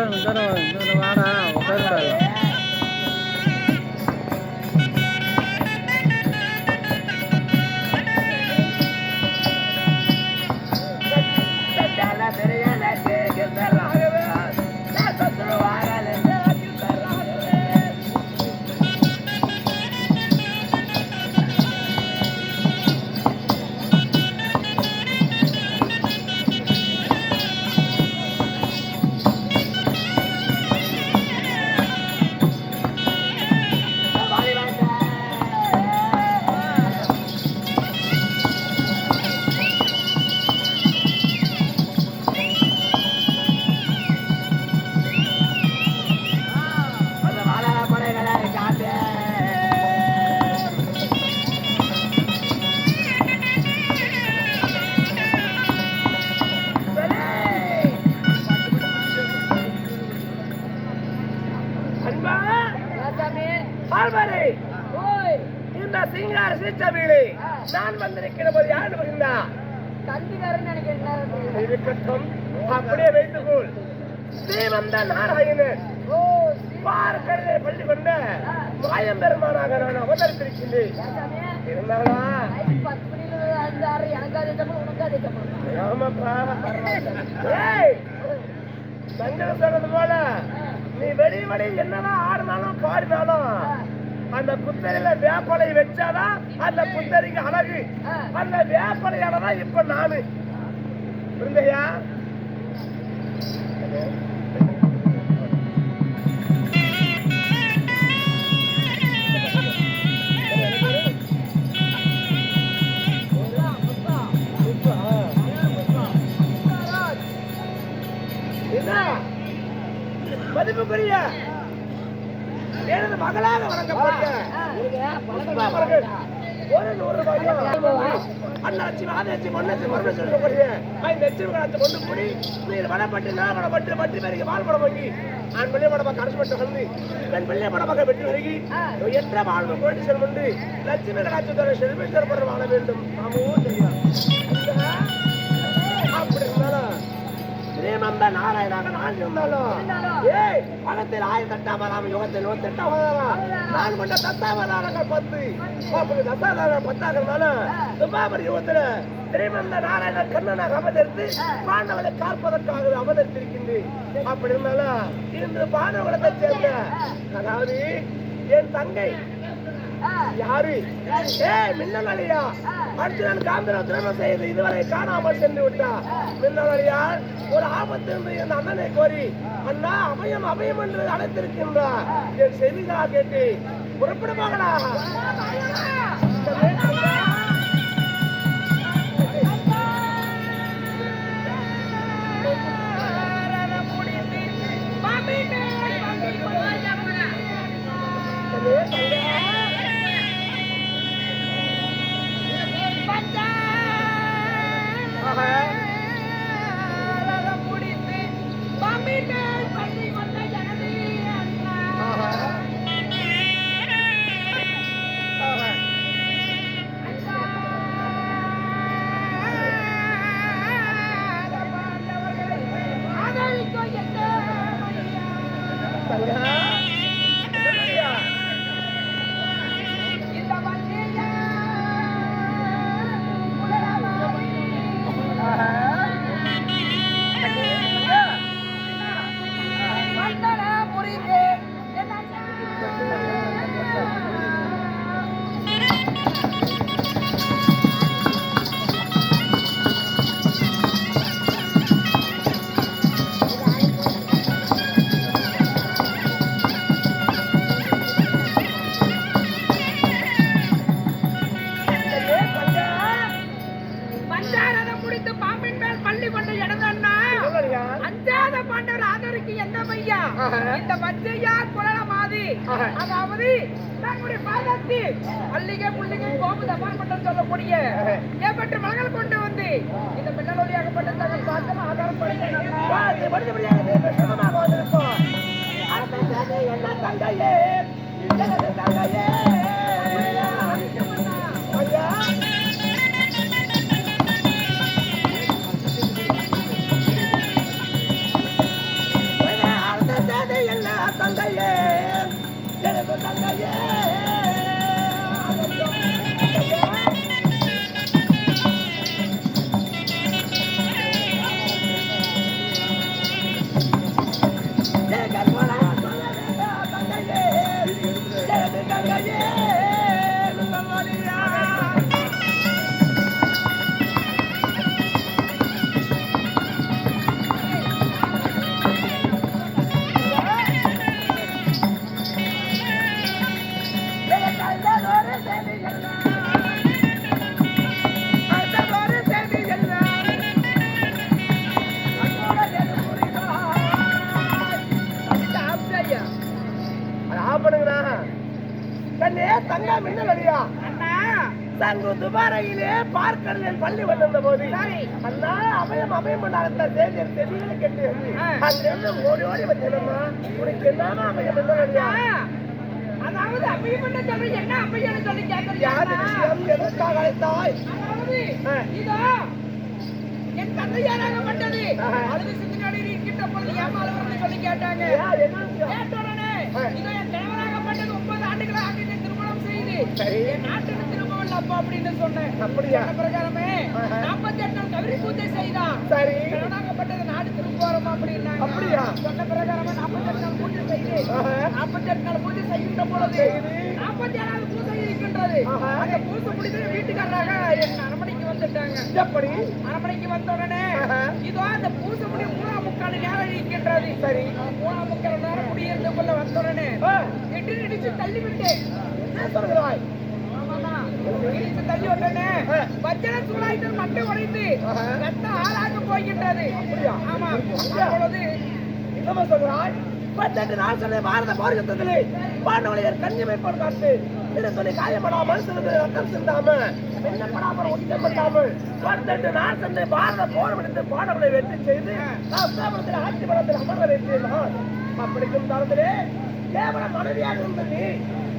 வாடா உட்காரு. நான் வந்திருக்கிற போது யாரு வருகின்றா? தந்திகாரன் நினைக்கிறேன். இருக்கட்டும், அப்படியே வைத்துக்கொள். ஸ்ரீமந்த நாராயணன் பார்க்கடலை பள்ளி கொண்ட மாயம்பெருமானாக நான் அவதரித்திருக்கின்றேன். இருந்தாளா? ஆமாப்பா. சங்கடம் சொன்னது போல நீ வெளி என்னதான் ஆடினாலும் பாடினாலும் அந்த புத்தரில வேப்பலை வச்சாதான் அந்த புத்தரிக்கு அழகு. அந்த வேப்பலையாலதான் இப்ப நானு புரிந்தையா? மதிப்புக்குரிய எனது மகளாக வழங்கப்பட்ட ஒரு 100 ரூபாயும் அண்ணாச்சி ஆதாச்சி மண்ணாச்சி மரண சொல்லக்கூடிய நெச்சிவகாலத்தை கொண்டு கூடி நீர் வளப்பட்டு நாகப்பட்டு பற்றி வரைக்கும் வாழ்பட வாங்கி ஆண் பிள்ளை படமாக கடைசிப்பட்டு வந்து பெண் பிள்ளை படமாக வெற்றி வருகி என்ற வாழ்வு போயிட்டு செல்வண்டு லட்சுமி கலாச்சார செல்வி சிறப்பட வாழ வேண்டும். அப்படி இருந்தாலும் ஸ்ரீமந்த நாராயணாக நான் இருந்தாலும் பணத்தில் 1008 யுகத்தில் 108 நான் கொண்ட தத்தாவதாரங்கள் 10 தத்தாவதாரங்கள் 10 இருந்தாலும் துபாபர் யுகத்துல ஸ்ரீமந்த நாராயண கண்ணனாக அவதரித்து பாண்டவனை காப்பதற்காக அவதரித்திருக்கின்றேன். அப்படி இருந்தாலும் இன்று பாண்டவத்தை சேர்ந்த அதாவது என் தங்கை யாரு மின்னலியா அர்ஜுனன் காந்திரம் திருமணம் செய்து இதுவரை காணாமல் சென்று விட்டா. மின்னலியா ஒரு ஆபத்து என்று என் அண்ணனை கோரி அண்ணா அபயம் அபயம் என்று அழைத்திருக்கின்றார். என் செய்திகளாக கேட்டு புறப்படுவாங்களா? இந்த பச்சையார் குலமாதி அதாவது நம்முடைய பாதத்தில் மல்லிகை புள்ளிகை கோபு தபான்பட்டம் சொல்லக்கூடிய ஏற்பட்ட மகள் கொண்டு வந்து இந்த பின்னலொலியாகப்பட்ட தமிழ் பாட்டம் ஆதாரப்படுத்தி என்ன தங்கையே தங்கையே கல்வாரையிலே பார்க்கடலில் பள்ளி வந்திருந்த போது அண்ணா அபயம் பண்ணாத தேதியில் தெரியல கேட்டு அங்கிருந்து ஓடி ஓடி வச்சேனம்மா உனக்கு என்னமா அபயம் என்ன அதாவது அபயம் பண்ண சொல்லி என்ன அபயம் சொல்லி யாரு விஷயம் எதற்காக அழைத்தாய் இதோ என் தந்தையாராகப்பட்டது அழுது சிந்தனாடி இருக்கின்ற பொழுது ஏமாளவர்கள் சொல்லி கேட்டாங்க கேட்டோடனே இதோ என் கணவராகப்பட்டது 9 ஆண்டுகளாக என்னை திருமணம் செய்து என் நாட்டுக்கு திரும்ப அப்பா அப்படின்னு சொன்னேன் அப்படியா பிரகாரமே 48 நாள் கவிரி பூஜை செய்தான் சரி கணவனாகப்பட்டது நாடு திரும்ப போறோம் அப்படின்னா அப்படியா சொன்ன பிரகாரமே 48 நாள் பூஜை செய்து 48 நாள் பூஜை செய்கின்ற பொழுது 47வது பூஜை இருக்கின்றது அந்த பூஜை முடித்து வீட்டுக்காரராக என் அரண்மனைக்கு வந்துட்டாங்க எப்படி அரண்மனைக்கு வந்த உடனே இதோ அந்த பூஜை முடி 3/4 நேரம் இருக்கின்றது சரி 3/4 நேரம் முடியறதுக்குள்ள வந்த உடனே இடிச்சு தள்ளி விட்டேன் என்ன சொல்கிறாய் இடிச்சு தள்ளி உடனே வஜ்ர சூழாய்த்து மட்டை உடைந்து ரத்த ஆளாக போய்கின்றது ஆமா அப்பொழுது என்னமா சொல்கிறாய் 18 நாள் சொன்ன பாரத போர் யுத்தத்திலே பாண்டவளையர் கண்ணிமை போல் காத்து திருத்தொலை காயப்படாமல் சிறிது ரத்தம் சிந்தாமல் வெண்ணப்படாமல் ஒட்டப்பட்டாமல் 18 நாள் சொன்ன பாரத போர் விடுத்து பாண்டவளை வெற்றி செய்து அஸ்தாபனத்தில் ஆட்சி படத்தில் அமர்ந்த வைத்திருந்தான் அப்படிக்கும் தரத்திலே கேவல மனைவியாக இருந்த நீ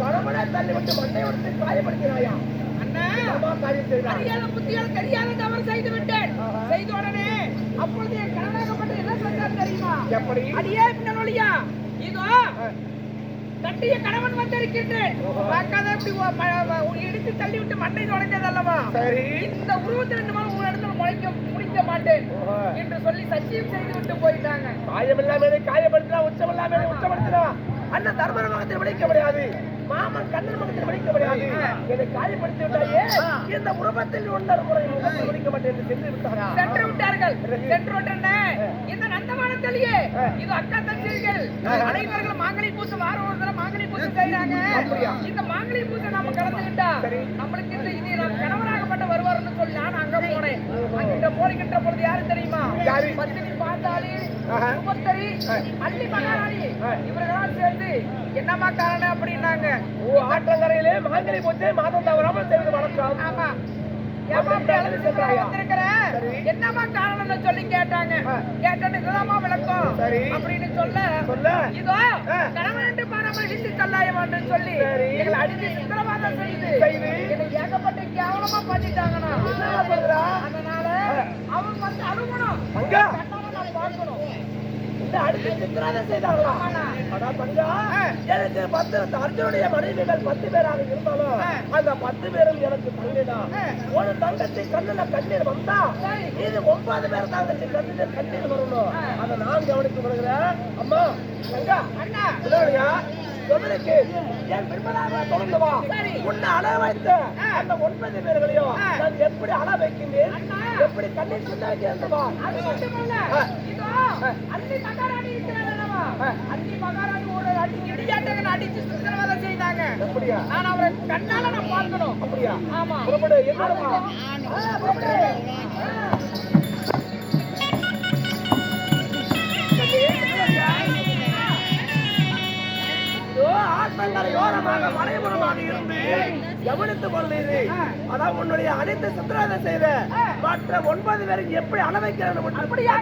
கணவனை தள்ளிவிட்டு மண்ணை உடனே காயப்படுகிறாயா அறியாத புத்தியால் தெரியாத தவறு செய்து விட்டேன் செய்த உடனே அப்பொழுது என் கணவனாகப்பட்டது என்ன சொன்னார் தெரியுமா எப்படி அடியே பின்னொழியா இதோ கட்டிய கணவன் வந்திருக்கின்றேன் பார்க்காத இப்படி இடித்து தள்ளி விட்டு மண்ணை நுழைஞ்சது அல்லவா இந்த உருவத்தில் 2 நாள் ஒரு இடத்துல முடிக்க மாட்டேன் என்று சொல்லி சத்தியம் செய்து விட்டு போயிட்டாங்க காயமில்லாம காயப்படுத்தினா உச்சமில்லாம உச்சப்படுத்தினா அண்ணன் தர்மர மகத்தில் விளைக்க முடியாது மாமன் கண்ணன் மகத்தில் விளைக்க முடியாது என்னை காயப்படுத்தி விட்டாயே இந்த உருவத்தில் ஒன்றரை முறை விளைக்க மாட்டேன் என்று சென்று விட்டாரா சென்று விட்டார்கள் சென்று விட்டன இந்த நந்தவனத்திலேயே இது அக்கா தங்கைகள் அனைவர்களும் மாங்கனி பூசை வாரம் ஒரு தடவை மாங்கனி பூசை செய்யறாங்க இந்த மாங்கனி பூசை நாம கலந்துகிட்டா நம்மளுக்கு இந்த இது நம்ம கணவராகப்பட்ட வருவார்னு சொல்லி நான் அங்க போனேன் அங்கிட்ட போகின்ற பொழுது யாரு தெரியுமா பத்தினி பாந்தாளி சுபத்திரி அள்ளி மகாராணி இவர்களால் சேர்ந்து என்னமா காரணம் அப்படின்னாங்க ஆற்றங்கரையிலே மாங்கனி பூஜை மாதம் தவறாமல் செய்வது வழக்கம் ஆமா என்னமா காரணம்னு சொல்லி கேட்டாங்க கேட்டோன்னு இதுதாமா விளக்கம் அப்படின்னு சொல்ல இதோ கணவன் என்று பாராமல் ஹிந்தி கல்லாயமான்னு சொல்லி எங்களை அடித்து சித்திரவாதம் செய்து என்னை ஏகப்பட்ட கேவலமா பண்ணிட்டாங்கண்ணா அதனால அவங்க வந்து அழுகணும் பார்க்கணும் அடுத்து சித்திராதம் செய்தாங்களா எனக்கு 10 அர்ஜுனுடைய மனைவிகள் 10 பேராக இருந்தாலும் அந்த 10 பேரும் எனக்கு தங்கிதான் ஒரு தங்கத்தை கண்ணுல கண்ணீர் வந்தா இது 9 பேர் தங்கத்தை கண்ணுல கண்ணீர் வரணும் அதை நான் கவனித்து வருகிறேன் அம்மா தங்கா அண்ணா இல்லையா சொல்லுக்கு என் பின்பதாக தொடர்ந்து வா உன்னை அள வைத்த அந்த 9 பேர்களையும் நான் எப்படி அள வைக்கின்றேன் எப்படி கண்ணீர் சிந்த வைக்கிறேன் அது மட்டுமல்ல இதோ அள்ளி மகாராணி இருக்கிறாரல்லவா அள்ளி மகாராணி ஒரு அடி இடியாட்டங்க அடிச்சு சித்திரவதை செய்தாங்க அப்படியா நான் அவரை கண்ணால நான் பார்க்கணும் அப்படியா ஆமா புறப்படு என்னடா புறப்படு ஆற்றங்கரையோரமாக மலைபுறமாக இருந்து கவனித்துக் கொள்ளுது அதான் உன்னுடைய அனைத்து சித்திரவதை செய்த மற்ற 9 பேருக்கு எப்படி அளவைக்கிறது அப்படியா